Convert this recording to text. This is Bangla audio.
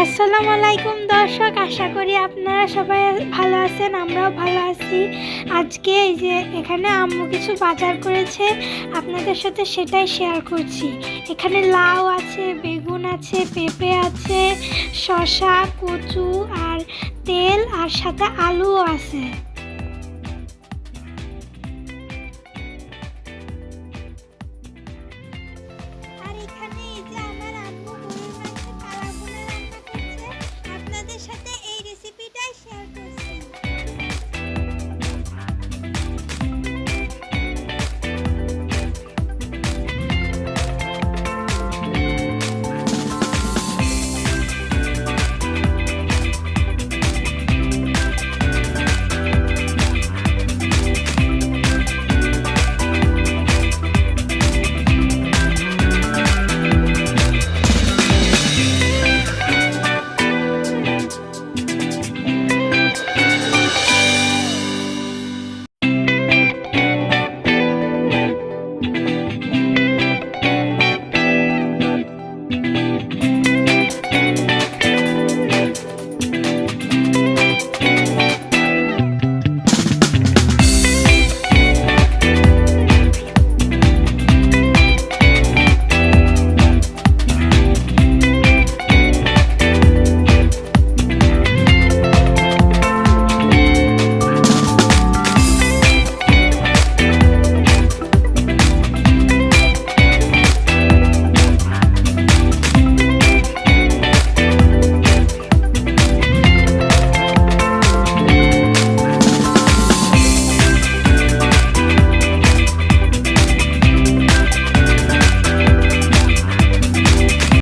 আসসালামু আলাইকুম দর্শক, আশা করি আপনারা সবাই ভালো আছেন, আমরাও ভালো আছি। আজকে এই যে এখানে আম্মু কিছু বাজার করেছে, আপনাদের সাথে সেটাই শেয়ার করছি। এখানে লাউ আছে, বেগুন আছে, পেঁপে আছে, শসা, কচু আর তেল আর সাথে আলুও আছে।